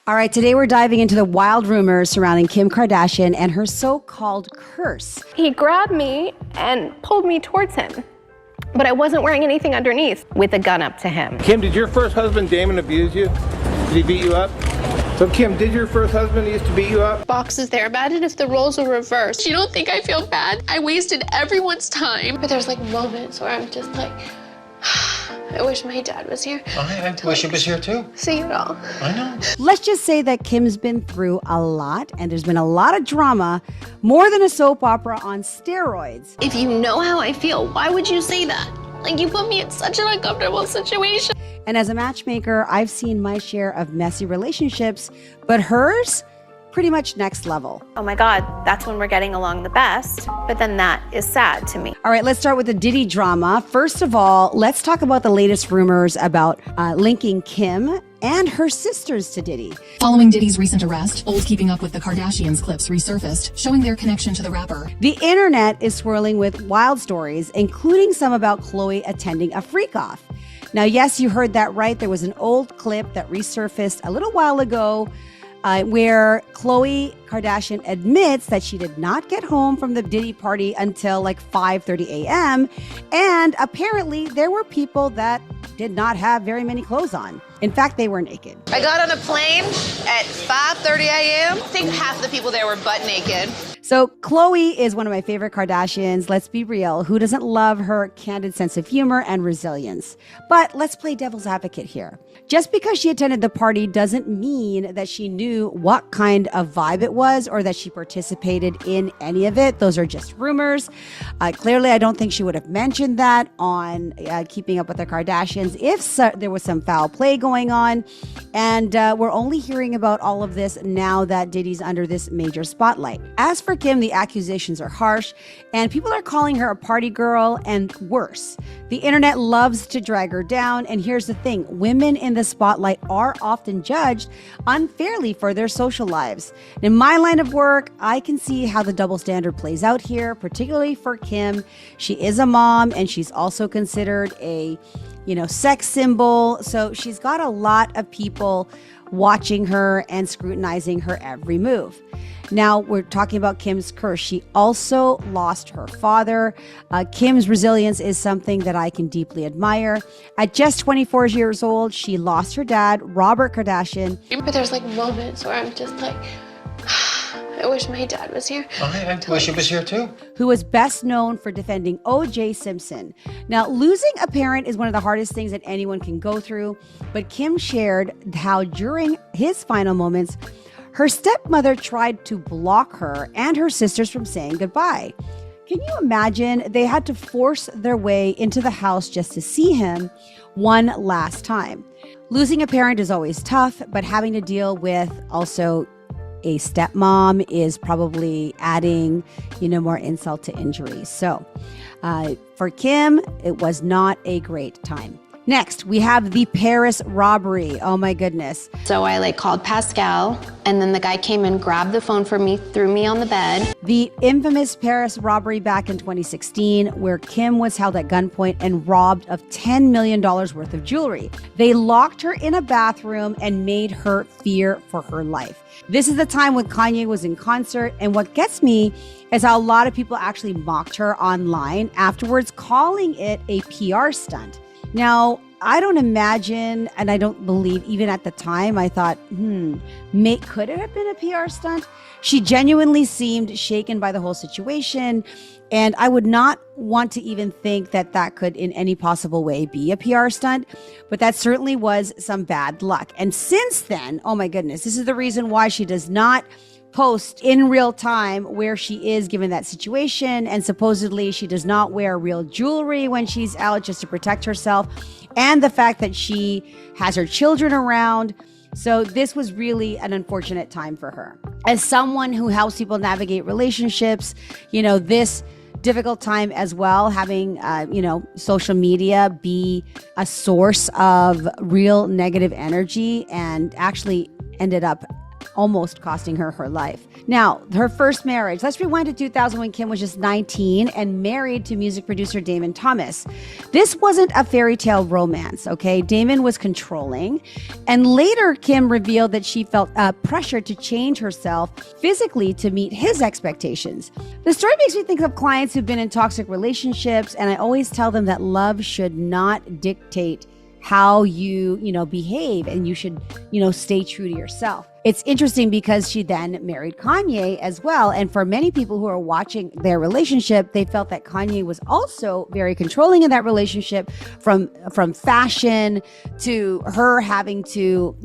All right, today we're diving into the wild rumors surrounding Kim Kardashian and her so-called curse. He grabbed me and pulled me towards him, but I wasn't wearing anything underneath, with a gun up to him. Kim, did your first husband, Damon, abuse you? Did he beat you up? So Kim, did your first husband used to beat you up? Boxes there. Imagine if the roles were reversed. You don't think I feel bad? I wasted everyone's time. But there's like moments where I'm just like, I wish my dad was here. I wish he was here too. See it all. I know. Let's just say that Kim's been through a lot and there's been a lot of drama, more than a soap opera on steroids. If you know how I feel, why would you say that? Like, you put me in such an uncomfortable situation. And as a matchmaker, I've seen my share of messy relationships, but hers, pretty much next level. Oh my God, that's when we're getting along the best, but then that is sad to me. All right, let's start with the Diddy drama. First of all, let's talk about the latest rumors about linking Kim and her sisters to Diddy. Following Diddy's recent arrest, old Keeping Up with the Kardashians clips resurfaced, showing their connection to the rapper. The internet is swirling with wild stories, including some about Khloé attending a freak-off. Now, yes, you heard that right. There was an old clip that resurfaced a little while ago where Khloé Kardashian admits that she did not get home from the Diddy party until like 5:30 a.m. And apparently there were people that did not have very many clothes on. In fact, they were naked. I got on a plane at 5:30 a.m. I think half the people there were butt naked. So Khloé is one of my favorite Kardashians. Let's be real. Who doesn't love her candid sense of humor and resilience? But let's play devil's advocate here. Just because she attended the party doesn't mean that she knew what kind of vibe it was or that she participated in any of it. Those are just rumors. Clearly, I don't think she would have mentioned that on Keeping Up with the Kardashians if there was some foul play going on. And we're only hearing about all of this now that Diddy's under this major spotlight. As for Kim, the accusations are harsh, and people are calling her a party girl and worse. The internet loves to drag her down, and here's the thing. Women in the spotlight are often judged unfairly for their social lives. In my line of work, I can see how the double standard plays out here, particularly for Kim. She is a mom, and she's also considered a sex symbol. So she's got a lot of people watching her and scrutinizing her every move. Now, we're talking about Kim's curse. She also lost her father. Kim's resilience is something that I can deeply admire. At just 24 years old, she lost her dad, Robert Kardashian. But there's like moments where I'm just like, I wish my dad was here. I wish he was here too. Who was best known for defending O.J. Simpson. Now, losing a parent is one of the hardest things that anyone can go through, but Kim shared how during his final moments, her stepmother tried to block her and her sisters from saying goodbye. Can you imagine? They had to force their way into the house just to see him one last time. Losing a parent is always tough, but having to deal with also a stepmom is probably adding, more insult to injury. So for Kim, it was not a great time. Next, we have the Paris robbery. Oh my goodness. So I called Pascal, and then the guy came and grabbed the phone from me, threw me on the bed. The infamous Paris robbery back in 2016, where Kim was held at gunpoint and robbed of $10 million worth of jewelry. They locked her in a bathroom and made her fear for her life. This is the time when Kanye was in concert, and what gets me is how a lot of people actually mocked her online afterwards, calling it a PR stunt. Now, I don't imagine, and I don't believe even at the time, I thought, could it have been a PR stunt? She genuinely seemed shaken by the whole situation, and I would not want to even think that that could in any possible way be a PR stunt, but that certainly was some bad luck. And since then, oh my goodness, this is the reason why she does not post in real time where she is given that situation, and supposedly she does not wear real jewelry when she's out just to protect herself, and the fact that she has her children around. So this was really an unfortunate time for her. As someone who helps people navigate relationships, this difficult time as well, having social media be a source of real negative energy and actually ended up almost costing her her life. Now, her first marriage, let's rewind to 2000 when Kim was just 19 and married to music producer Damon Thomas. This wasn't a fairy tale romance, okay? Damon was controlling. And later, Kim revealed that she felt pressure to change herself physically to meet his expectations. The story makes me think of clients who've been in toxic relationships, and I always tell them that love should not dictate how you behave, and you should, stay true to yourself. It's interesting because she then married Kanye as well. And for many people who are watching their relationship, they felt that Kanye was also very controlling in that relationship, from fashion to her having to,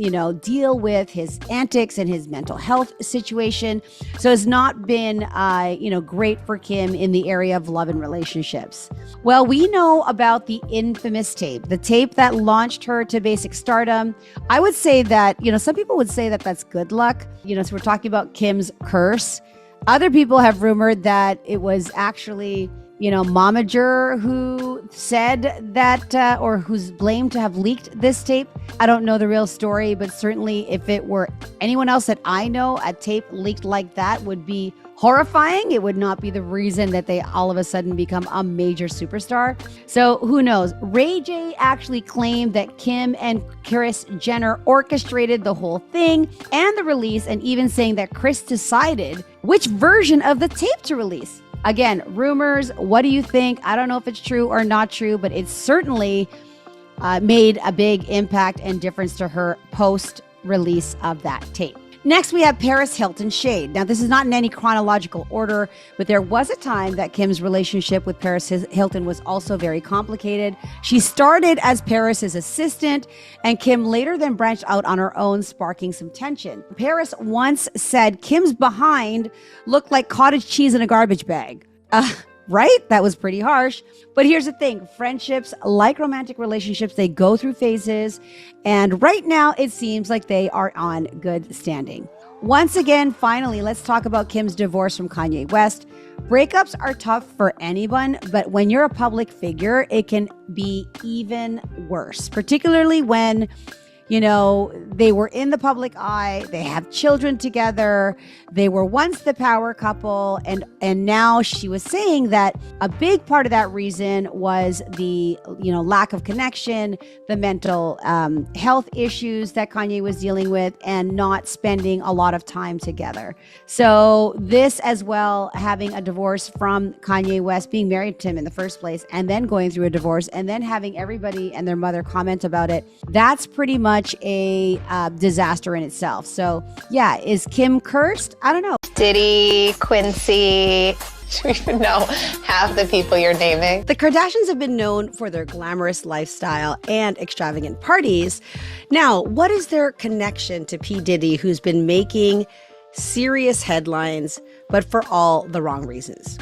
deal with his antics and his mental health situation. So it's not been, great for Kim in the area of love and relationships. Well, we know about the infamous tape, the tape that launched her to basic stardom. I would say that, some people would say that that's good luck. So we're talking about Kim's curse. Other people have rumored that it was actually, Momager who said that, or who's blamed to have leaked this tape. I don't know the real story, but certainly if it were anyone else that I know, a tape leaked like that would be horrifying. It would not be the reason that they all of a sudden become a major superstar. So who knows? Ray J actually claimed that Kim and Kris Jenner orchestrated the whole thing and the release, and even saying that Kris decided which version of the tape to release. Again, rumors. What do you think? I don't know if it's true or not true, but it certainly made a big impact and difference to her post-release of that tape. Next, we have Paris Hilton shade. Now, this is not in any chronological order, but there was a time that Kim's relationship with Paris Hilton was also very complicated. She started as Paris's assistant, and Kim later then branched out on her own, sparking some tension. Paris once said Kim's behind looked like cottage cheese in a garbage bag. Right? That was pretty harsh. But here's the thing. Friendships, like romantic relationships, they go through phases. And right now, it seems like they are on good standing. Once again, finally, let's talk about Kim's divorce from Kanye West. Breakups are tough for anyone, but when you're a public figure, it can be even worse, particularly when they were in the public eye, they have children together, they were once the power couple, and now she was saying that a big part of that reason was the, lack of connection, the mental health issues that Kanye was dealing with, and not spending a lot of time together. So this as well, having a divorce from Kanye West, being married to him in the first place, and then going through a divorce, and then having everybody and their mother comment about it, that's pretty much a disaster in itself. So yeah, is Kim cursed? I don't know. Diddy, Quincy, do you even know half the people you're naming? The Kardashians have been known for their glamorous lifestyle and extravagant parties. Now, what is their connection to P. Diddy, who's been making serious headlines, but for all the wrong reasons?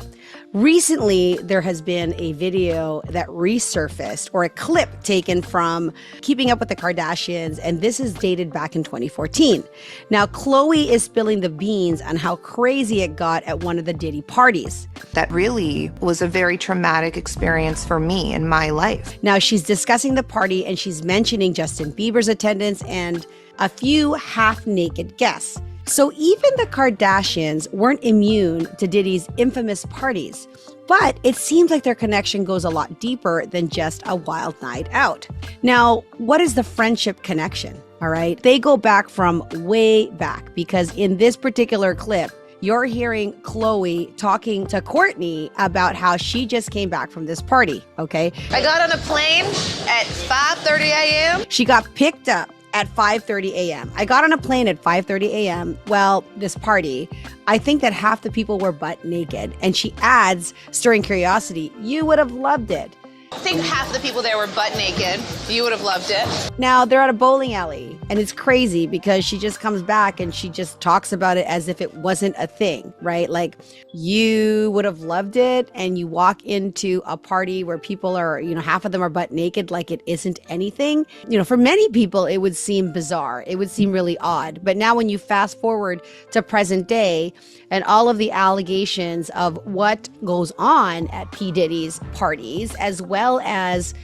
Recently, there has been a video that resurfaced, or a clip taken from Keeping Up with the Kardashians, and this is dated back in 2014. Now, Khloé is spilling the beans on how crazy it got at one of the Diddy parties. That really was a very traumatic experience for me in my life. Now, she's discussing the party, and she's mentioning Justin Bieber's attendance and a few half-naked guests. So even the Kardashians weren't immune to Diddy's infamous parties, but it seems like their connection goes a lot deeper than just a wild night out. Now, what is the friendship connection? All right, they go back from way back, because in this particular clip, you're hearing Khloé talking to Kourtney about how she just came back from this party, okay? I got on a plane at 5:30 a.m. She got picked up at 5:30 a.m. I got on a plane at 5:30 a.m. Well, this party, I think that half the people were butt naked. And she adds, stirring curiosity, you would have loved it. I think half the people there were butt naked. You would have loved it. Now, they're at a bowling alley, and it's crazy because she just comes back and she just talks about it as if it wasn't a thing, right? Like, you would have loved it, and you walk into a party where people are, half of them are butt naked, like it isn't anything. For many people, it would seem bizarre. It would seem really odd. But now when you fast forward to present day and all of the allegations of what goes on at P. Diddy's parties, as well as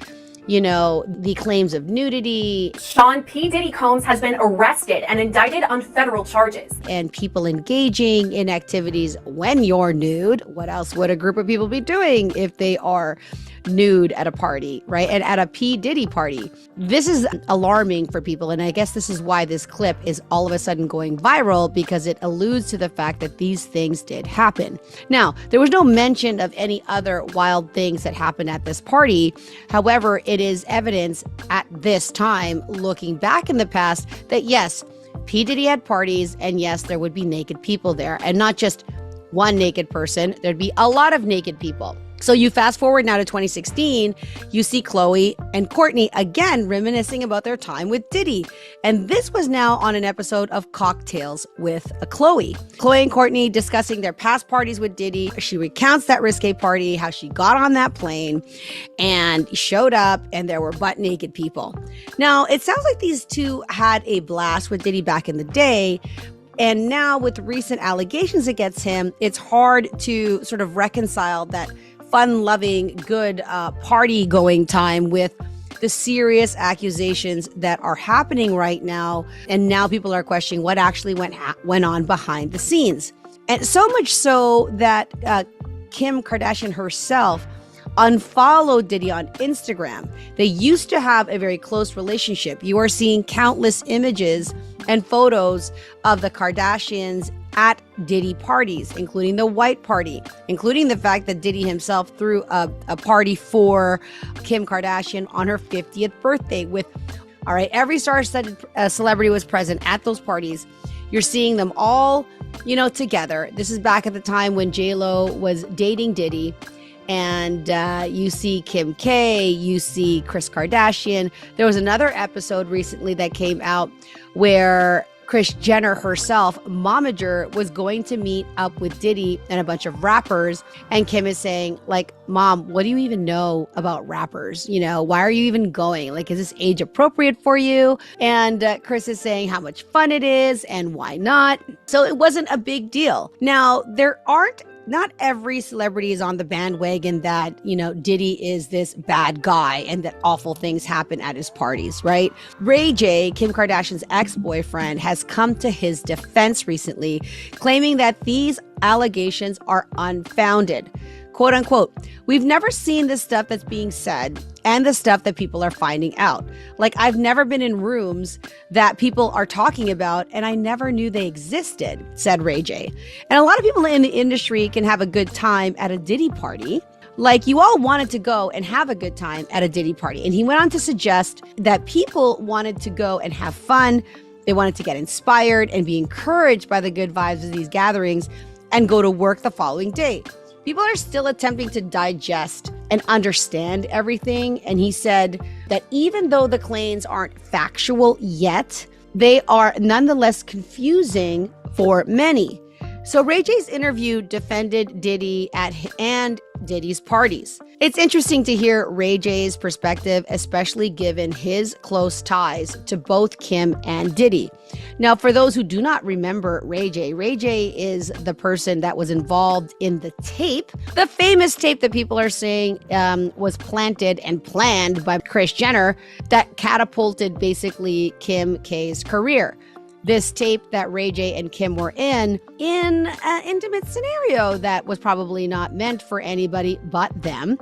the claims of nudity. Sean P. Diddy Combs has been arrested and indicted on federal charges. And people engaging in activities when you're nude. What else would a group of people be doing if they are nude at a party, right? And at a P. Diddy party. This is alarming for people. And I guess this is why this clip is all of a sudden going viral, because it alludes to the fact that these things did happen. Now, there was no mention of any other wild things that happened at this party. However, it is evidence at this time, looking back in the past, that yes, P. Diddy had parties, and yes, there would be naked people there. And not just one naked person, there'd be a lot of naked people. So you fast forward now to 2016, you see Khloé and Kourtney again reminiscing about their time with Diddy. And this was now on an episode of Cocktails with Khloé. Khloé and Kourtney discussing their past parties with Diddy. She recounts that risque party, how she got on that plane and showed up and there were butt naked people. Now, it sounds like these two had a blast with Diddy back in the day. And now with recent allegations against him, it's hard to sort of reconcile that fun-loving, good party-going time with the serious accusations that are happening right now. And now people are questioning what actually went on behind the scenes. And so much so that Kim Kardashian herself unfollowed Diddy on Instagram. They used to have a very close relationship. You are seeing countless images and photos of the Kardashians at Diddy parties, including the white party, including the fact that Diddy himself threw a party for Kim Kardashian on her 50th birthday with, all right, every star-studded celebrity was present at those parties. You're seeing them all, together. This is back at the time when J-Lo was dating Diddy. And you see Kim K, you see Kris Kardashian. There was another episode recently that came out where Kris Jenner herself, momager, was going to meet up with Diddy and a bunch of rappers. And Kim is saying, like, Mom, what do you even know about rappers? Why are you even going? Like, is this age appropriate for you? And Kris is saying how much fun it is and why not? So it wasn't a big deal. Now, not every celebrity is on the bandwagon that, Diddy is this bad guy and that awful things happen at his parties, right? Ray J, Kim Kardashian's ex-boyfriend, has come to his defense recently, claiming that these allegations are unfounded. Quote unquote, we've never seen the stuff that's being said and the stuff that people are finding out. Like, I've never been in rooms that people are talking about and I never knew they existed, said Ray J. And a lot of people in the industry can have a good time at a Diddy party. Like, you all wanted to go and have a good time at a Diddy party. And he went on to suggest that people wanted to go and have fun. They wanted to get inspired and be encouraged by the good vibes of these gatherings and go to work the following day. People are still attempting to digest and understand everything. And he said that even though the claims aren't factual yet, they are nonetheless confusing for many. So Ray J's interview defended Diddy and Diddy's parties. It's interesting to hear Ray J's perspective, especially given his close ties to both Kim and Diddy. Now, for those who do not remember Ray J is the person that was involved in the tape, the famous tape that people are saying was planted and planned by Kris Jenner that catapulted basically Kim K's career. This tape that Ray J and Kim were in an intimate scenario that was probably not meant for anybody but them.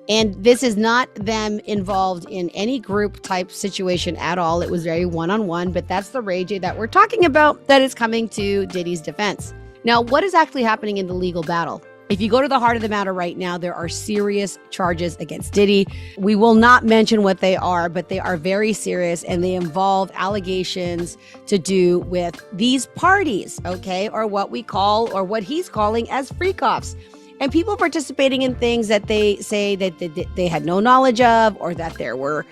And this is not them involved in any group type situation at all. It was very one-on-one, but that's the Ray J that we're talking about that is coming to Diddy's defense. Now, what is actually happening in the legal battle? If you go to the heart of the matter right now, there are serious charges against Diddy. We will not mention what they are, but they are very serious and they involve allegations to do with these parties, okay? Or what we call, or what he's calling as freak-offs. And people participating in things that they say that they had no knowledge of, or that there were,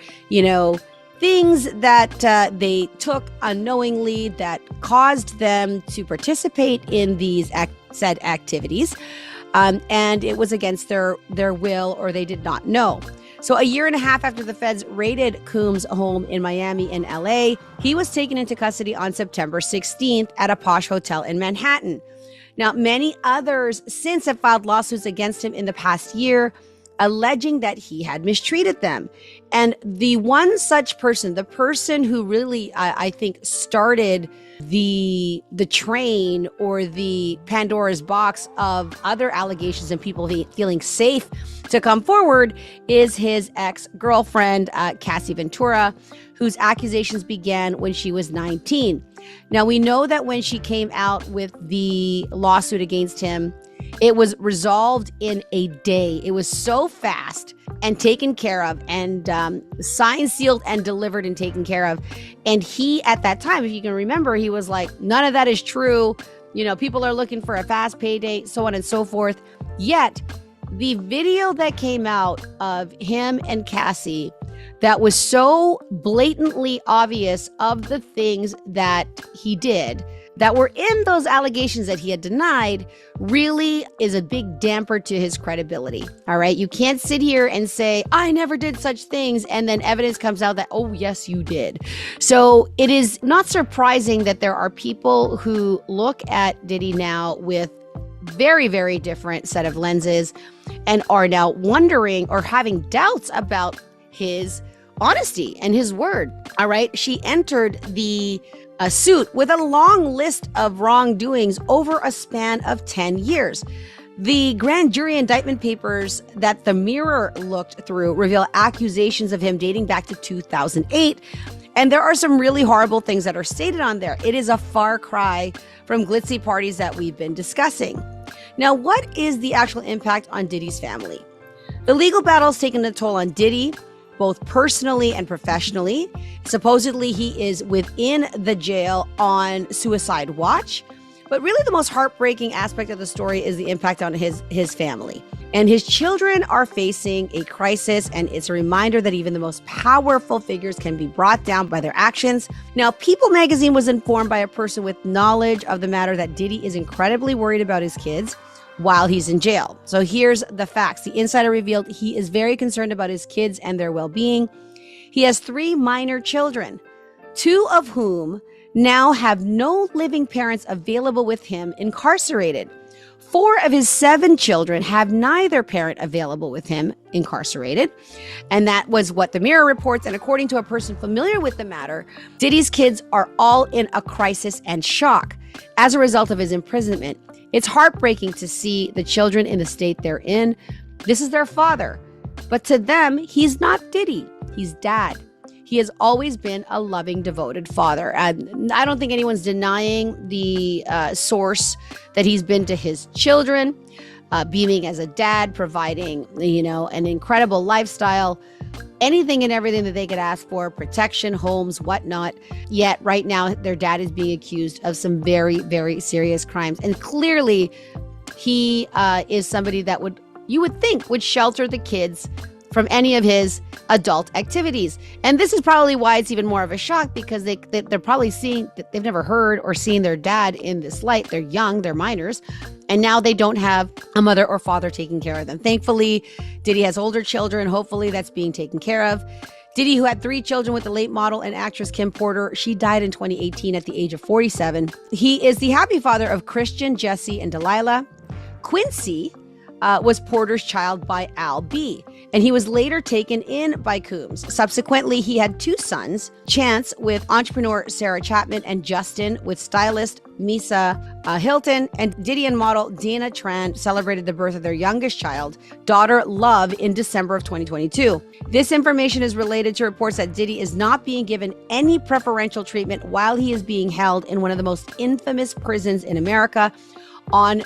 things that they took unknowingly that caused them to participate in these said activities. And it was against their will, or they did not know. So a year and a half after the feds raided Combs' home in Miami and LA, he was taken into custody on September 16th at a posh hotel in Manhattan. Now, many others since have filed lawsuits against him in the past year. alleging that he had mistreated them. And the one such person, the person who really, I think, started the train or the Pandora's box of other allegations and people feeling safe to come forward, is his ex-girlfriend, Cassie Ventura, whose accusations began when she was 19. Now, we know that when she came out with the lawsuit against him, it was resolved in a day. It was so fast and taken care of, and signed, sealed, and delivered and taken care of. And he, at that time, if you can remember, he was like, none of that is true. You know, people are looking for a fast payday, so on and so forth. Yet, the video that came out of him and Cassie that was so blatantly obvious of the things that he did that were in those allegations that he had denied really is a big damper to his credibility. All right. You can't sit here and say, I never did such things, and then evidence comes out that, oh, yes, you did. So it is not surprising that there are people who look at Diddy now with very, very different set of lenses and are now wondering or having doubts about his honesty and his word. All right. She entered the suit with a long list of wrongdoings over a span of 10 years. The grand jury indictment papers that the Mirror looked through reveal accusations of him dating back to 2008. And there are some really horrible things that are stated on there. It is a far cry from glitzy parties that we've been discussing. Now, what is the actual impact on Diddy's family? The legal battle's taken a toll on Diddy, both personally and professionally. Supposedly, he is within the jail on suicide watch. But really, the most heartbreaking aspect of the story is the impact on his family. And his children are facing a crisis, and it's a reminder that even the most powerful figures can be brought down by their actions. Now, People magazine was informed by a person with knowledge of the matter that Diddy is incredibly worried about his kids while he's in jail. So here's the facts. The insider revealed he is very concerned about his kids and their well-being. He has 3 minor children, 2 of whom now have no living parents available with him, incarcerated. 4 of his 7 children have neither parent available with him, incarcerated. And that was what the Mirror reports. And according to a person familiar with the matter, Diddy's kids are all in a crisis and shock as a result of his imprisonment. It's heartbreaking to see the children in the state they're in. This is their father. But to them, he's not Diddy. He's dad. He has always been a loving, devoted father. And I don't think anyone's denying the source that he's been to his children, beaming as a dad, providing, an incredible lifestyle, anything and everything that they could ask for, protection, homes, whatnot. Yet right now, their dad is being accused of some very, very serious crimes. And clearly, he is somebody that you would think would shelter the kids from any of his adult activities. And this is probably why it's even more of a shock, because they're probably seeing that they've never heard or seen their dad in this light. They're young, they're minors, and now they don't have a mother or father taking care of them. Thankfully, Diddy has older children. Hopefully that's being taken care of. Diddy, who had 3 children with the late model and actress Kim Porter, she died in 2018 at the age of 47. He is the happy father of Christian, Jesse, and Delilah. Quincy was Porter's child by Al B, and he was later taken in by Coombs. Subsequently, he had 2 sons, Chance with entrepreneur Sarah Chapman, and Justin with stylist Misa Hilton. And Diddy and model Dina Tran celebrated the birth of their youngest child, daughter Love, in December of 2022. This information is related to reports that Diddy is not being given any preferential treatment while he is being held in one of the most infamous prisons in America on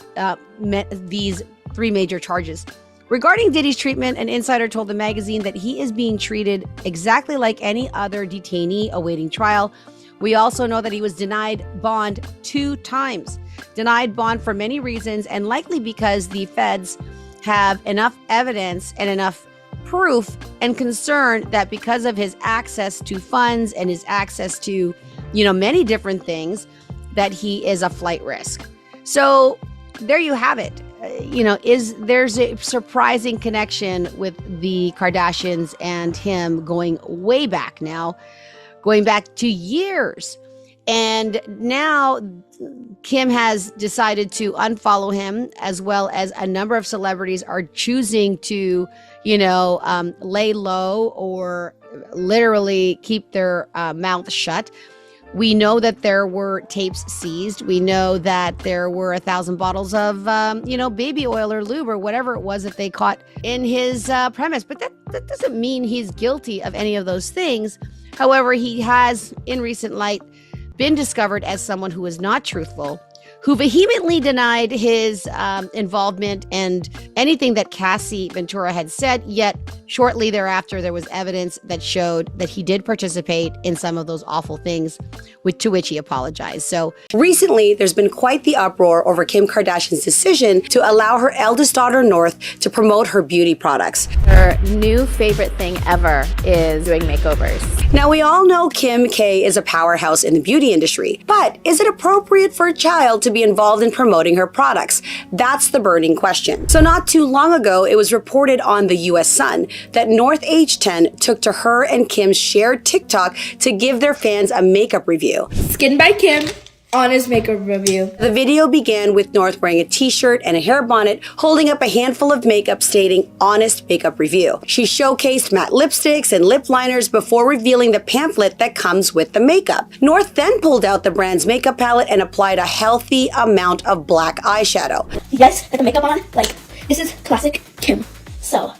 these 3 major charges. Regarding Diddy's treatment, an insider told the magazine that he is being treated exactly like any other detainee awaiting trial. We also know that he was denied bond 2 times. Denied bond for many reasons, and likely because the feds have enough evidence and enough proof and concern that because of his access to funds and his access to, many different things, that he is a flight risk. So there you have it. There's a surprising connection with the Kardashians and him going way back now, going back to years. And now Kim has decided to unfollow him, as well as a number of celebrities are choosing to, lay low or literally keep their mouth shut. We know that there were tapes seized. We know that there were 1,000 bottles of, baby oil or lube or whatever it was that they caught in his premise. But that doesn't mean he's guilty of any of those things. However, he has, in recent light, been discovered as someone who is not truthful, who vehemently denied his involvement and anything that Cassie Ventura had said, yet shortly thereafter there was evidence that showed that he did participate in some of those awful things to which he apologized. So recently there's been quite the uproar over Kim Kardashian's decision to allow her eldest daughter North to promote her beauty products. Her new favorite thing ever is doing makeovers. Now, we all know Kim K is a powerhouse in the beauty industry, but is it appropriate for a child to be involved in promoting her products? That's the burning question. So not too long ago, it was reported on the US Sun that North age 10 took to her and Kim's shared TikTok to give their fans a makeup review. Skin by Kim. Honest makeup review. The video began with North wearing a t-shirt and a hair bonnet, holding up a handful of makeup stating honest makeup review. She showcased matte lipsticks and lip liners before revealing the pamphlet that comes with the makeup. North then pulled out the brand's makeup palette and applied a healthy amount of black eyeshadow. You guys got the makeup on? This is classic Kim. So.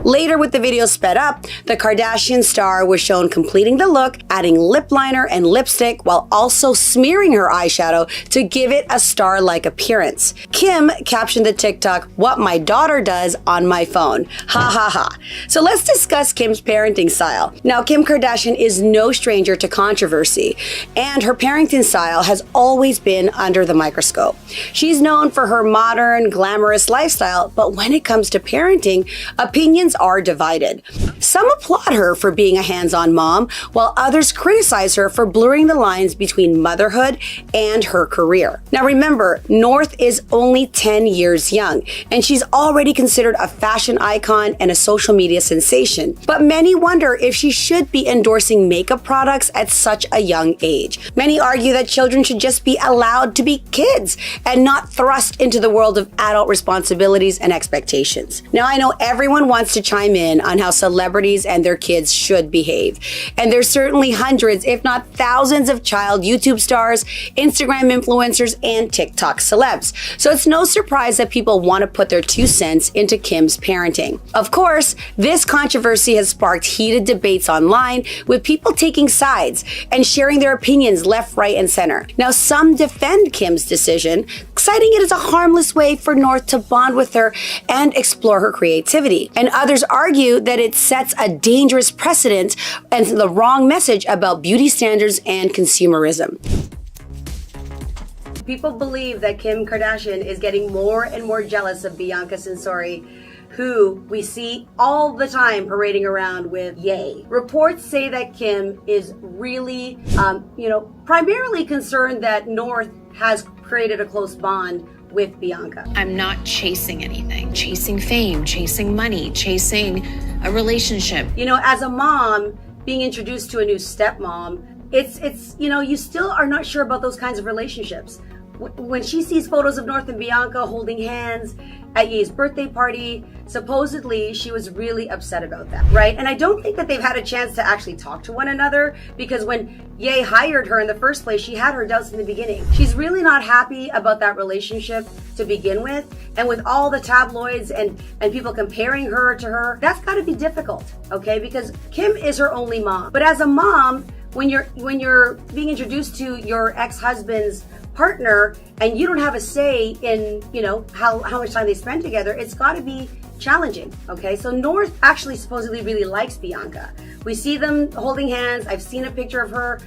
Later, with the video sped up, the Kardashian star was shown completing the look, adding lip liner and lipstick while also smearing her eyeshadow to give it a star-like appearance. Kim captioned the TikTok, "What my daughter does on my phone. Ha ha ha." So let's discuss Kim's parenting style. Now, Kim Kardashian is no stranger to controversy, and her parenting style has always been under the microscope. She's known for her modern, glamorous lifestyle, but when it comes to parenting, opinions are divided. Some applaud her for being a hands-on mom, while others criticize her for blurring the lines between motherhood and her career. Now remember, North is only 10 years young, and she's already considered a fashion icon and a social media sensation. But many wonder if she should be endorsing makeup products at such a young age. Many argue that children should just be allowed to be kids and not thrust into the world of adult responsibilities and expectations. Now I know everyone wants to chime in on how celebrities and their kids should behave. And there's certainly hundreds, if not thousands of child YouTube stars, Instagram influencers, and TikTok celebs. So it's no surprise that people want to put their 2 cents into Kim's parenting. Of course, this controversy has sparked heated debates online, with people taking sides and sharing their opinions left, right, and center. Now, some defend Kim's decision, citing it as a harmless way for North to bond with her and explore her creativity. And others argue that it sets a dangerous precedent and the wrong message about beauty standards and consumerism. People believe that Kim Kardashian is getting more and more jealous of Bianca Censori, who we see all the time parading around with Ye. Reports say that Kim is really, primarily concerned that North has created a close bond with Bianca. I'm not chasing anything, chasing fame, chasing money, chasing a relationship. As a mom, being introduced to a new stepmom, it's you still are not sure about those kinds of relationships. When she sees photos of North and Bianca holding hands at Ye's birthday party, supposedly she was really upset about that, right? And I don't think that they've had a chance to actually talk to one another, because when Ye hired her in the first place, she had her doubts in the beginning. She's really not happy about that relationship to begin with, and with all the tabloids and people comparing her to her, that's got to be difficult, okay? Because Kim is her only mom. But as a mom, when you're being introduced to your ex-husband's partner and you don't have a say in how much time they spend together, it's got to be challenging. Okay, so North actually supposedly really likes Bianca. We see them holding hands. I've seen a picture of her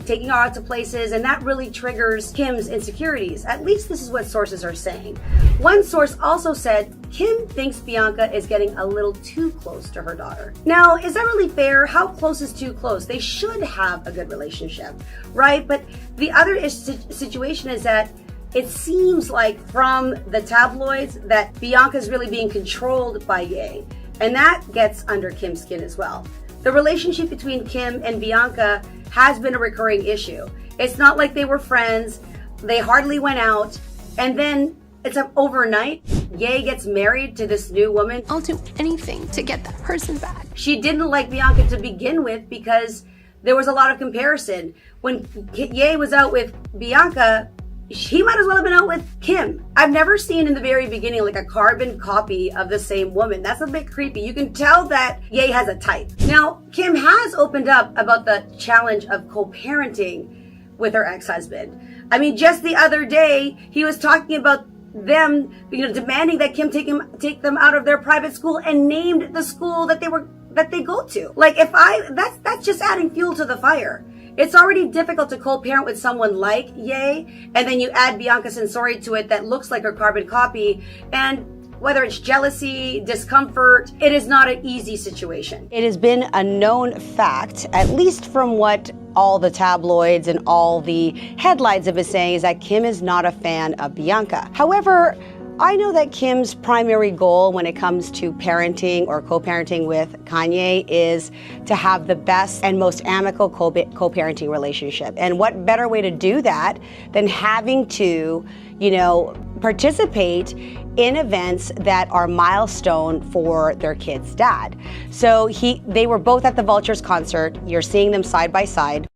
taking her out to places, and that really triggers Kim's insecurities. At least this is what sources are saying. One source also said Kim thinks Bianca is getting a little too close to her daughter. Now, is that really fair? How close is too close? They should have a good relationship, right? But the other situation is that it seems like from the tabloids that Bianca's really being controlled by Ye, and that gets under Kim's skin as well. The relationship between Kim and Bianca has been a recurring issue, It's not like they were friends. They hardly went out. And then it's overnight. Ye gets married to this new woman. I'll do anything to get that person back. She didn't like Bianca to begin with because there was a lot of comparison. When Ye was out with Bianca, he might as well have been out with Kim. I've never seen in the very beginning like a carbon copy of the same woman. That's a bit creepy. You can tell that Ye has a type. Now, Kim has opened up about the challenge of co-parenting with her ex-husband. I mean, just the other day, he was talking about them, demanding that Kim take them out of their private school and named the school that they go to. Like, that's just adding fuel to the fire. It's already difficult to co-parent with someone like Ye, and then you add Bianca Censori to it that looks like her carbon copy, and whether it's jealousy, discomfort, it is not an easy situation. It has been a known fact, at least from what all the tabloids and all the headlines have been saying, is that Kim is not a fan of Bianca. However, I know that Kim's primary goal when it comes to parenting or co-parenting with Kanye is to have the best and most amicable co-parenting relationship. And what better way to do that than having to, participate in events that are milestone for their kid's dad. So they were both at the Vultures concert. You're seeing them side by side.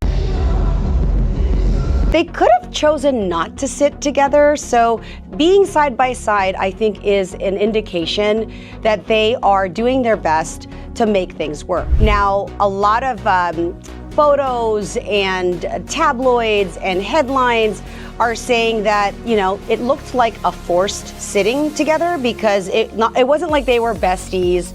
They could have chosen not to sit together, so being side by side, I think, is an indication that they are doing their best to make things work. Now, a lot of photos and tabloids and headlines are saying that, it looked like a forced sitting together because it wasn't like they were besties,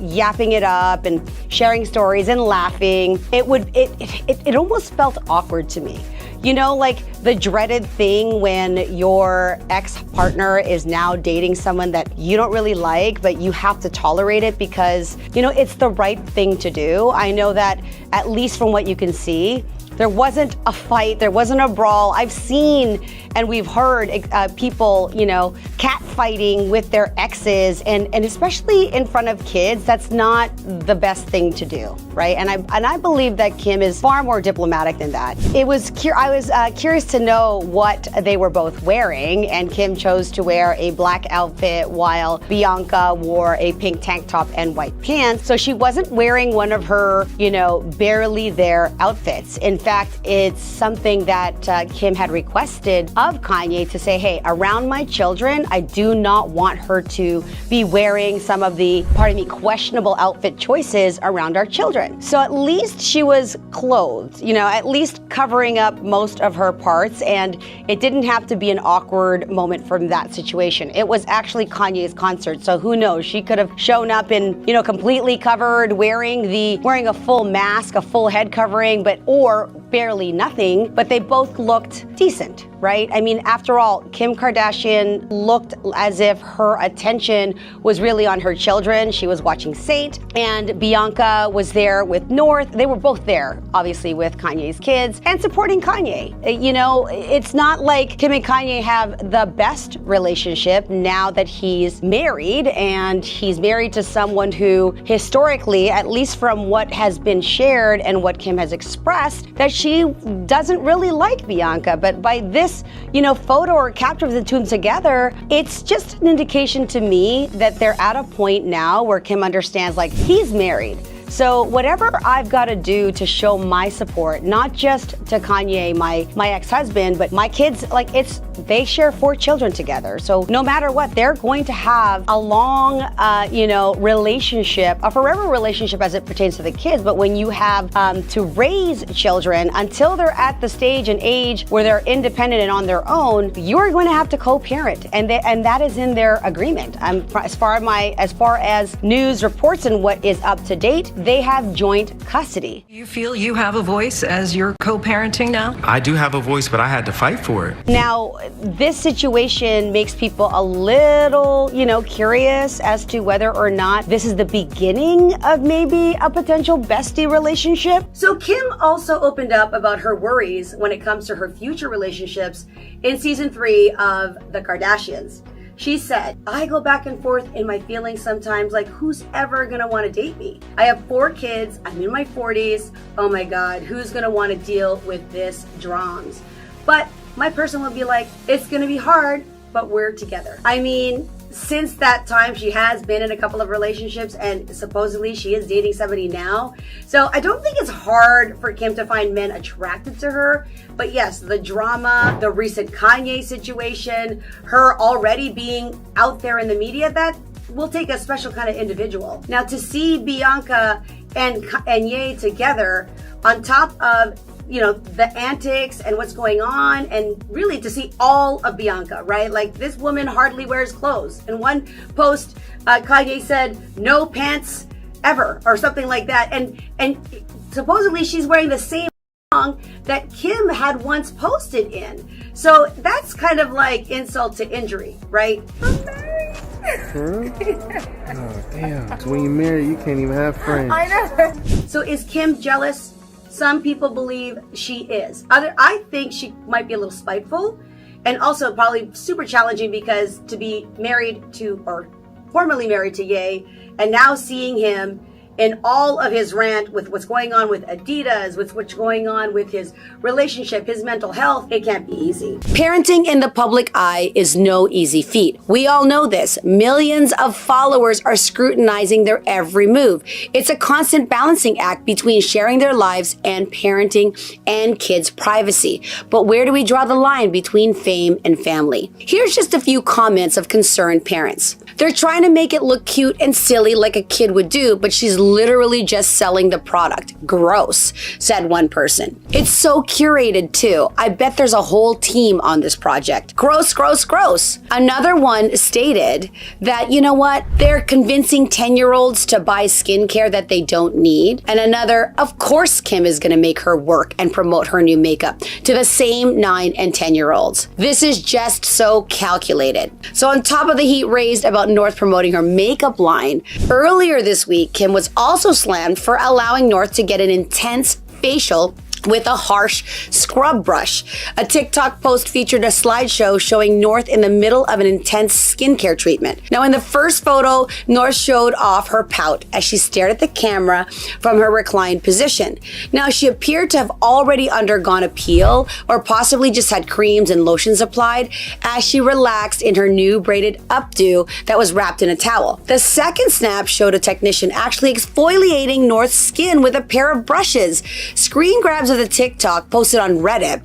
yapping it up and sharing stories and laughing. It almost felt awkward to me. Like the dreaded thing when your ex-partner is now dating someone that you don't really like, but you have to tolerate it because, it's the right thing to do. I know that, at least from what you can see, there wasn't a fight, there wasn't a brawl. I've seen and we've heard people, catfighting with their exes, and especially in front of kids. That's not the best thing to do, right? And I believe that Kim is far more diplomatic than that. I was curious to know what they were both wearing, and Kim chose to wear a black outfit while Bianca wore a pink tank top and white pants. So she wasn't wearing one of her, barely there outfits. In fact, it's something that Kim had requested of Kanye to say, hey, around my children, I do not want her to be wearing some of the, questionable outfit choices around our children. So at least she was clothed, at least covering up most of her parts, and it didn't have to be an awkward moment from that situation. It was actually Kanye's concert, so who knows? She could have shown up in, completely covered, wearing a full mask, a full head covering, or barely nothing, but they both looked decent, right? I mean, after all, Kim Kardashian looked as if her attention was really on her children. She was watching Saint, and Bianca was there with North. They were both there, obviously, with Kanye's kids and supporting Kanye. It's not like Kim and Kanye have the best relationship now that he's married, and he's married to someone who historically, at least from what has been shared and what Kim has expressed, that she doesn't really like Bianca. But by this, photo or capture of the two together, it's just an indication to me that they're at a point now where Kim understands, he's married. So whatever I've got to do to show my support, not just to Kanye, my ex-husband, but my kids, they share 4 children together. So no matter what, they're going to have a long, relationship, a forever relationship as it pertains to the kids. But when you have to raise children until they're at the stage and age where they're independent and on their own, you're going to have to co-parent, and that is in their agreement. As far as news reports and what is up to date, they have joint custody. You feel you have a voice as you're co-parenting now? I do have a voice, but I had to fight for it. Now, this situation makes people a little, curious as to whether or not this is the beginning of maybe a potential bestie relationship. So Kim also opened up about her worries when it comes to her future relationships in season 3 of The Kardashians. She said, I go back and forth in my feelings sometimes, like who's ever gonna wanna date me? I have 4 kids, I'm in my 40s, oh my God, who's gonna wanna deal with this drums? But my person would be like, it's gonna be hard, but we're together. I mean, since that time, she has been in a couple of relationships and supposedly she is dating somebody now. So I don't think it's hard for Kim to find men attracted to her. But yes, the drama, the recent Kanye situation, her already being out there in the media, that will take a special kind of individual. Now to see Bianca and Ye together on top of the antics and what's going on, and really to see all of Bianca, right? Like, this woman hardly wears clothes. In one post, Kanye said, no pants ever, or something like that. And supposedly she's wearing the same song that Kim had once posted in. So that's kind of like insult to injury, right? I'm married. Oh, damn. So when you're married, you can't even have friends. I know. So is Kim jealous? Some people believe she is. I think she might be a little spiteful, and also probably super challenging, because to be married to, or formerly married to Ye, and now seeing him in all of his rant with what's going on with Adidas, with what's going on with his relationship, his mental health, it can't be easy. Parenting in the public eye is no easy feat. We all know this. Millions of followers are scrutinizing their every move. It's a constant balancing act between sharing their lives and parenting and kids' privacy. But where do we draw the line between fame and family? Here's just a few comments of concerned parents. They're trying to make it look cute and silly like a kid would do, but she's literally just selling the product. Gross, said one person. It's so curated too. I bet there's a whole team on this project. Gross, gross, gross. Another one stated that, you know what, they're convincing 10-year-olds to buy skincare that they don't need. And another, of course Kim is gonna make her work and promote her new makeup to the same 9 and 10-year-olds. This is just so calculated. So on top of the heat raised about North promoting her makeup line, earlier this week, Kim was also slammed for allowing North to get an intense facial with a harsh scrub brush. A TikTok post featured a slideshow showing North in the middle of an intense skincare treatment. Now, in the first photo, North showed off her pout as she stared at the camera from her reclined position. Now, she appeared to have already undergone a peel, or possibly just had creams and lotions applied, as she relaxed in her new braided updo that was wrapped in a towel. The second snap showed a technician actually exfoliating North's skin with a pair of brushes. Screen grabs of the TikTok posted on Reddit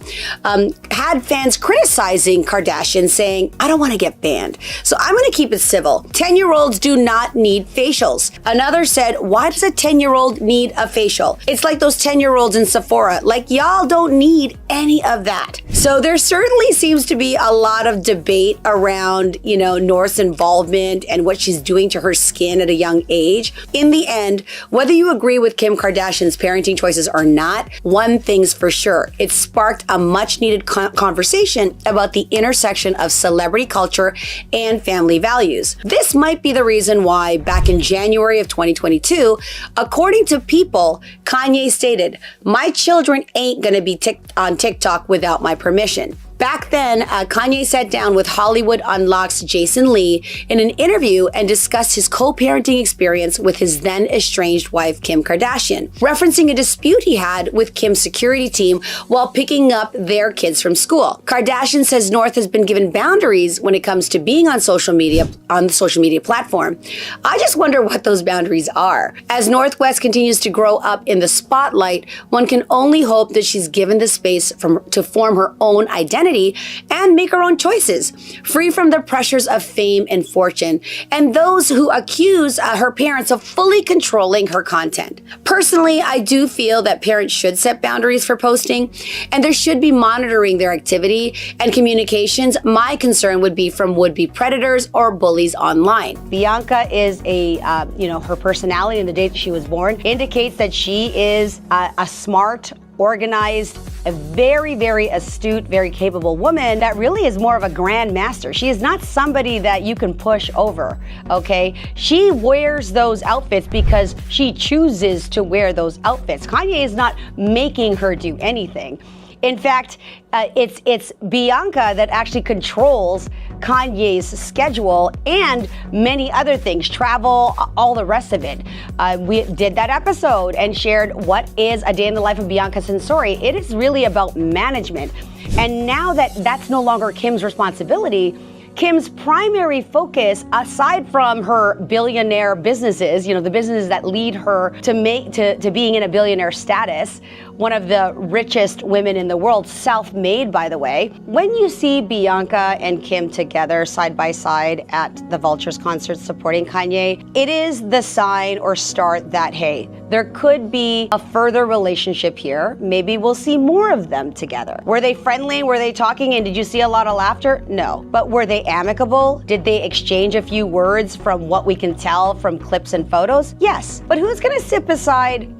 had fans criticizing Kardashian, saying, I don't want to get banned, so I'm going to keep it civil. 10-year-olds do not need facials. Another said, why does a 10-year-old need a facial? It's like those 10-year-olds in Sephora. Like, y'all don't need any of that. So there certainly seems to be a lot of debate around, North's involvement and what she's doing to her skin at a young age. In the end, whether you agree with Kim Kardashian's parenting choices or not, one thing's for sure. It sparked a much needed conversation about the intersection of celebrity culture and family values. This might be the reason why back in January of 2022, according to People, Kanye stated, my children ain't gonna be on TikTok without my permission. Back then, Kanye sat down with Hollywood Unlocked's Jason Lee in an interview and discussed his co-parenting experience with his then estranged wife, Kim Kardashian, referencing a dispute he had with Kim's security team while picking up their kids from school. Kardashian says North has been given boundaries when it comes to being on the social media platform. I just wonder what those boundaries are. As North West continues to grow up in the spotlight, one can only hope that she's given the space to form her own identity and make her own choices, free from the pressures of fame and fortune, and those who accuse her parents of fully controlling her content. Personally, I do feel that parents should set boundaries for posting, and there should be monitoring their activity and communications. My concern would be from would-be predators or bullies online. Bianca is her personality and the date she was born indicates that she is a smart, organized, a very, very astute, very capable woman that really is more of a grandmaster. She is not somebody that you can push over, okay? She wears those outfits because she chooses to wear those outfits. Kanye is not making her do anything. In fact, it's Bianca that actually controls Kanye's schedule and many other things, travel, all the rest of it. We did that episode and shared what is a day in the life of Bianca Censori. It is really about management. And now that that's no longer Kim's responsibility, Kim's primary focus, aside from her billionaire businesses, the businesses that lead her to being in a billionaire status, one of the richest women in the world, self-made, by the way. When you see Bianca and Kim together side by side at the Vultures concert supporting Kanye, it is the sign or start that, hey, there could be a further relationship here. Maybe we'll see more of them together. Were they friendly? Were they talking? And did you see a lot of laughter? No. But were they amicable? Did they exchange a few words from what we can tell from clips and photos? Yes. But who's gonna sit beside,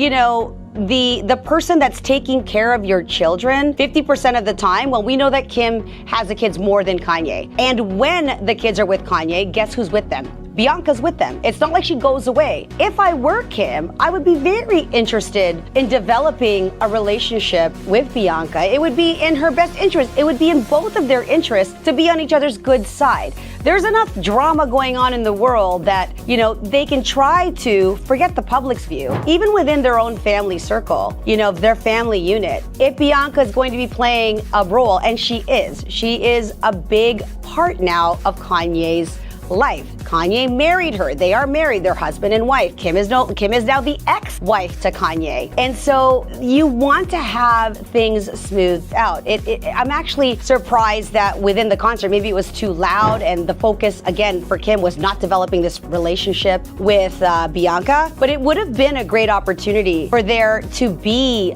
the person that's taking care of your children 50% of the time? Well, we know that Kim has the kids more than Kanye. And when the kids are with Kanye, guess who's with them? Bianca's with them. It's not like she goes away. If I were Kim, I would be very interested in developing a relationship with Bianca. It would be in her best interest. It would be in both of their interests to be on each other's good side. There's enough drama going on in the world that, they can try to forget the public's view, even within their own family circle, their family unit. If Bianca is going to be playing a role, and she is a big part now of Kanye's life. Kanye married her. They are married. They're husband and wife. Kim is now the ex-wife to Kanye. And so you want to have things smoothed out. I'm actually surprised that within the concert, maybe it was too loud and the focus, again, for Kim was not developing this relationship with Bianca. But it would have been a great opportunity for there to be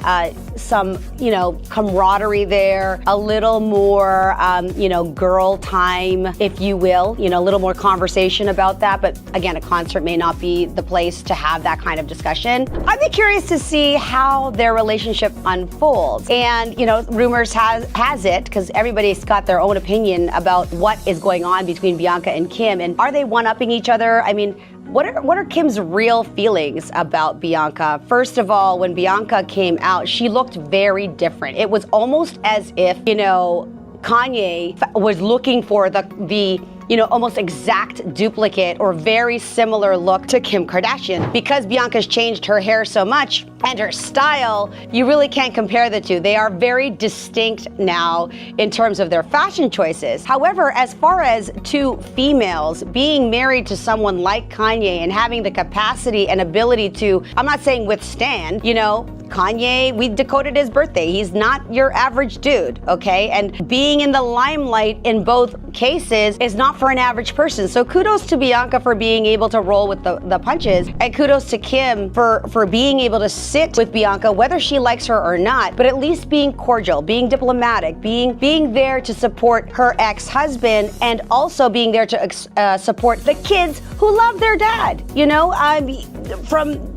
some, camaraderie there, a little more, girl time, if you will, a little more conversation about that. But again, a concert may not be the place to have that kind of discussion. I'd be curious to see how their relationship unfolds. And, rumors has it, because everybody's got their own opinion about what is going on between Bianca and Kim. And are they one-upping each other? I mean, what are Kim's real feelings about Bianca? First of all, when Bianca came out, she looked very different. It was almost as if, Kanye was looking for the almost exact duplicate or very similar look to Kim Kardashian. Because Bianca's changed her hair so much and her style, you really can't compare the two. They are very distinct now in terms of their fashion choices. However, as far as two females being married to someone like Kanye and having the capacity and ability to, I'm not saying withstand, Kanye, we decoded his birthday. He's not your average dude, okay? And being in the limelight in both cases is not for an average person. So kudos to Bianca for being able to roll with the punches, and kudos to Kim for being able to sit with Bianca, whether she likes her or not, but at least being cordial, being diplomatic, being there to support her ex-husband, and also being there to support the kids who love their dad.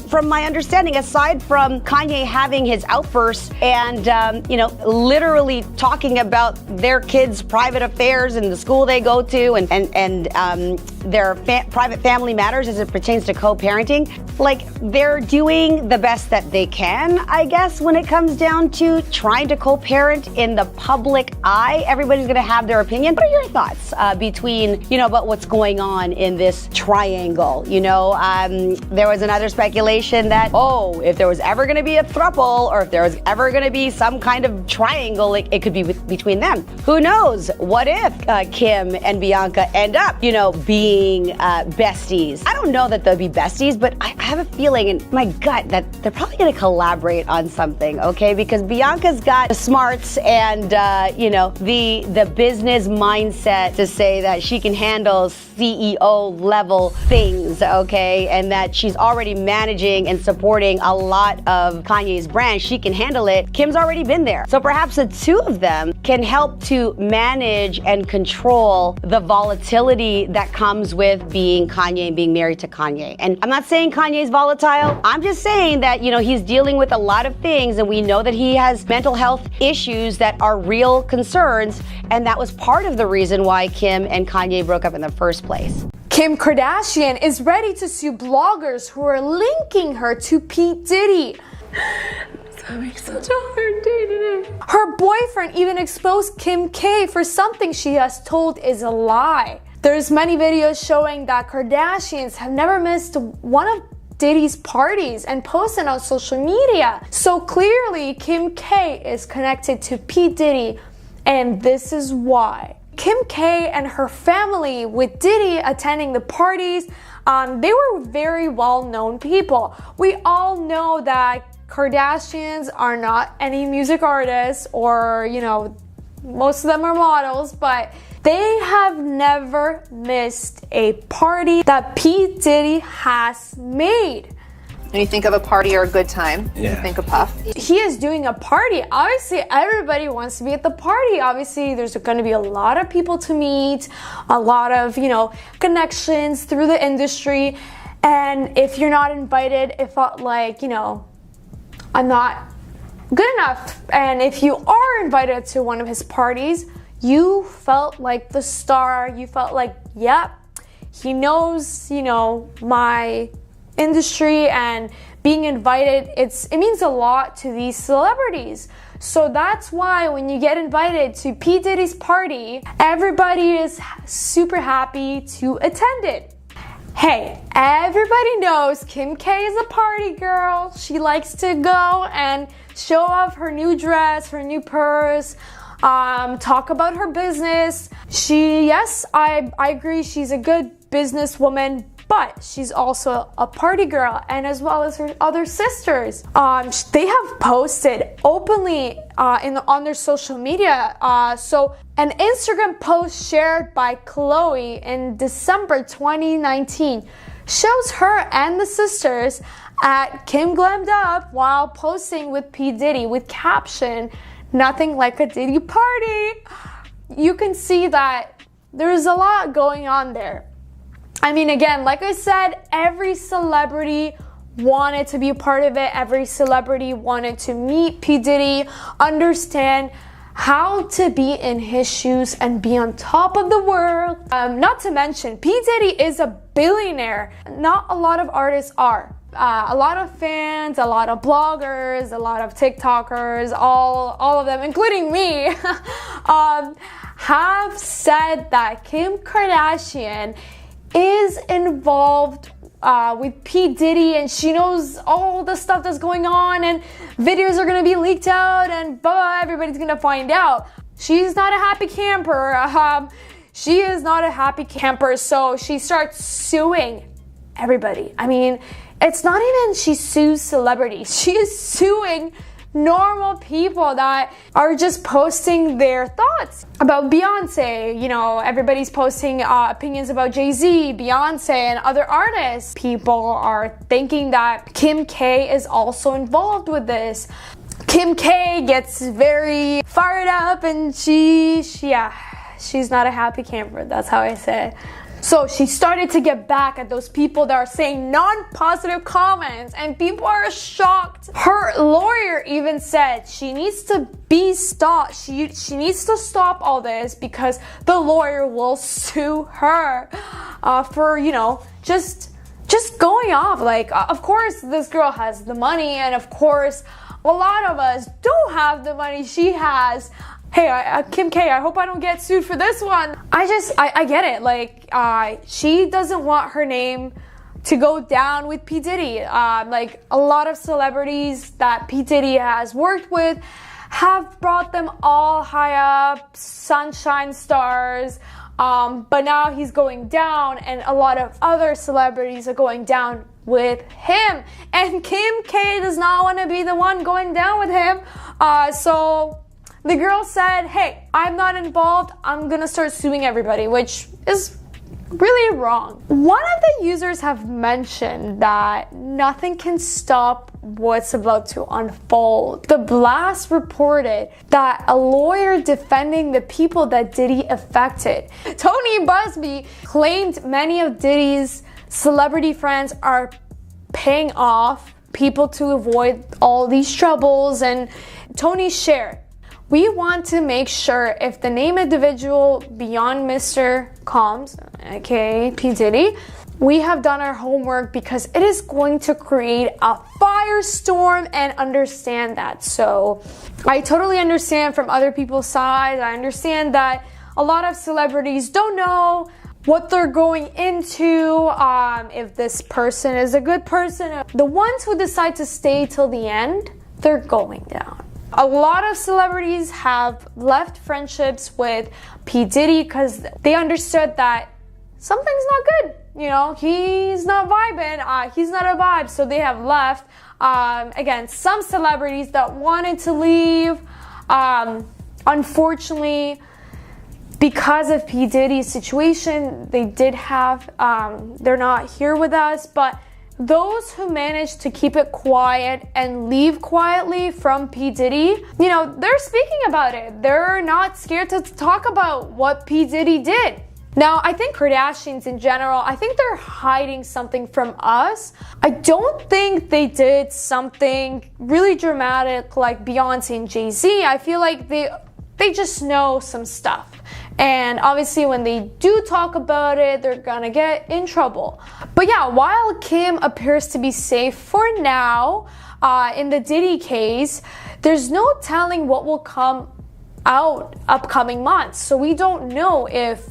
From my understanding, aside from Kanye having his outbursts and, literally talking about their kids' private affairs and the school they go to and their private family matters as it pertains to co-parenting, they're doing the best that they can, I guess, when it comes down to trying to co-parent in the public eye. Everybody's going to have their opinion. What are your thoughts between, about what's going on in this triangle? There was another speculation that, if there was ever going to be a throuple, or if there was ever going to be some kind of triangle, it could be between them. Who knows? What if Kim and Bianca end up, being besties? I don't know that they'll be besties, but I have a feeling in my gut that they're probably going to collaborate on something, okay? Because Bianca's got the smarts and, the business mindset to say that she can handle CEO level things, okay? And that she's already managing and supporting a lot of Kanye's brand. She can handle it. Kim's already been there. So perhaps the two of them can help to manage and control the volatility that comes with being Kanye and being married to Kanye. And I'm not saying Kanye's volatile. I'm just saying that, he's dealing with a lot of things, and we know that he has mental health issues that are real concerns, and that was part of the reason why Kim and Kanye broke up in the first place. Kim Kardashian is ready to sue bloggers who are linking her to P. Diddy. So having such a hard day today. Her boyfriend even exposed Kim K for something she has told is a lie. There's many videos showing that Kardashians have never missed one of Diddy's parties and posted on social media. So clearly Kim K is connected to P. Diddy, and this is why. Kim K and her family, with Diddy attending the parties, they were very well-known people. We all know that Kardashians are not any music artists or, you know, most of them are models, but they have never missed a party that P. Diddy has made. When you think of a party or a good time, you think of Puff. He is doing a party. Obviously, everybody wants to be at the party. Obviously, there's going to be a lot of people to meet, a lot of, you know, connections through the industry. And if you're not invited, it felt like, you know, I'm not good enough. And if you are invited to one of his parties, you felt like the star. You felt like, yep, he knows, you know, my industry, and being invited, it means a lot to these celebrities. So that's why when you get invited to P. Diddy's party, everybody is super happy to attend it. Hey, everybody knows Kim K is a party girl. She likes to go and show off her new dress, her new purse, talk about her business. I agree, she's a good businesswoman, but she's also a party girl, and as well as her other sisters. They have posted openly on their social media. So an Instagram post shared by Khloé in December 2019 shows her and the sisters at Kim Glammed Up while posting with P. Diddy with caption, "Nothing like a Diddy party." You can see that there's a lot going on there. I mean, again, like I said, every celebrity wanted to be a part of it. Every celebrity wanted to meet P. Diddy, understand how to be in his shoes and be on top of the world. Not to mention, P. Diddy is a billionaire. Not a lot of artists are. A lot of fans, a lot of bloggers, a lot of TikTokers, all of them, including me, have said that Kim Kardashian is involved with P. Diddy, and she knows all the stuff that's going on, and videos are gonna be leaked out, and everybody's gonna find out. She's not a happy camper. She is not a happy camper, so she starts suing everybody. I mean, it's not even she sues celebrities. She is suing normal people that are just posting their thoughts about Beyonce. You know, everybody's posting opinions about Jay-Z, Beyonce, and other artists. People are thinking that Kim K is also involved with this. Kim K gets very fired up, and she's not a happy camper. That's how I say it. So she started to get back at those people that are saying non-positive comments, and people are shocked. Her lawyer even said she needs to be stopped. She needs to stop all this because the lawyer will sue her for, you know, just going off. Like, of course, this girl has the money, and of course, a lot of us don't have the money she has. Hey, Kim K, I hope I don't get sued for this one. I get it. Like, she doesn't want her name to go down with P. Diddy. Like, a lot of celebrities that P. Diddy has worked with have brought them all high up, sunshine stars. But now he's going down, and a lot of other celebrities are going down with him. And Kim K does not want to be the one going down with him. So the girl said, hey, I'm not involved. I'm going to start suing everybody, which is really wrong. One of the users have mentioned that nothing can stop what's about to unfold. The Blast reported that a lawyer defending the people that Diddy affected, Tony Busby, claimed many of Diddy's celebrity friends are paying off people to avoid all these troubles. And Tony shared, we want to make sure if the named individual beyond Mr. Combs, aka P. Diddy, we have done our homework because it is going to create a firestorm, and understand that. So I totally understand from other people's side. I understand that a lot of celebrities don't know what they're going into, if this person is a good person. The ones who decide to stay till the end, they're going down. A lot of celebrities have left friendships with P. Diddy because they understood that something's not good. You know, he's not vibing, he's not a vibe, so they have left. Again, some celebrities that wanted to leave, unfortunately, because of P. Diddy's situation, they did have, they're not here with us, but those who managed to keep it quiet and leave quietly from P. Diddy, you know, they're speaking about it. They're not scared to talk about what P. Diddy did. Now, I think Kardashians in general, I think they're hiding something from us. I don't think they did something really dramatic like Beyonce and Jay-Z. I feel like they just know some stuff. And obviously when they do talk about it, they're gonna get in trouble. But yeah, while Kim appears to be safe for now, in the Diddy case, there's no telling what will come out upcoming months. So we don't know if,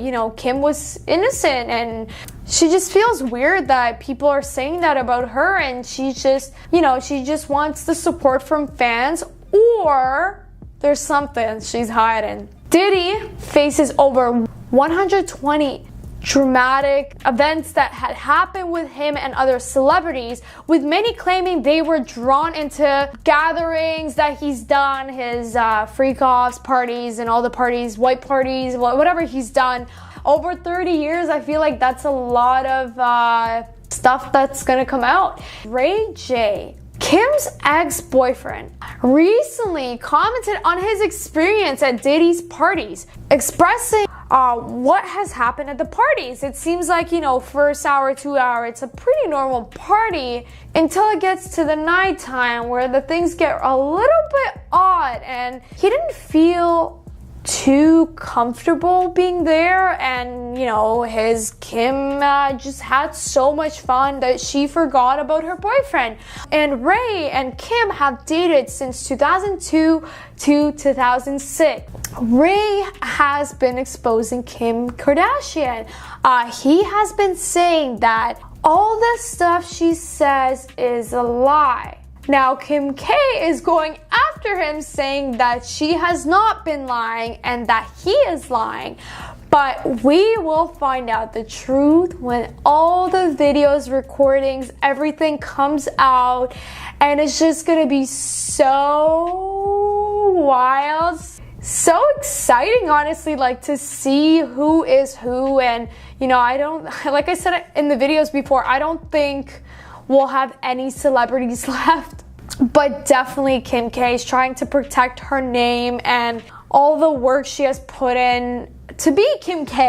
you know, Kim was innocent, and she just feels weird that people are saying that about her, and she just, you know, she just wants the support from fans, or there's something she's hiding. Diddy faces over 120 dramatic events that had happened with him and other celebrities, with many claiming they were drawn into gatherings that he's done, his freak-offs, parties, and all the parties, white parties, whatever he's done. Over 30 years, I feel like that's a lot of stuff that's gonna come out. Ray J, Kim's ex-boyfriend, recently commented on his experience at Diddy's parties, expressing what has happened at the parties. It seems like, you know, first hour, 2 hour, it's a pretty normal party until it gets to the nighttime where the things get a little bit odd, and he didn't feel too comfortable being there, and you know, his Kim just had so much fun that she forgot about her boyfriend. And Ray and Kim have dated since 2002 to 2006. Ray has been exposing Kim Kardashian. He has been saying that all the stuff she says is a lie. Now, Kim K is going after him, saying that she has not been lying and that he is lying. But we will find out the truth when all the videos, recordings, everything comes out. And it's just gonna be so wild, so exciting, honestly, like to see who is who. And, you know, I don't, like I said in the videos before, I don't think we'll have any celebrities left, but definitely Kim K is trying to protect her name and all the work she has put in to be Kim K.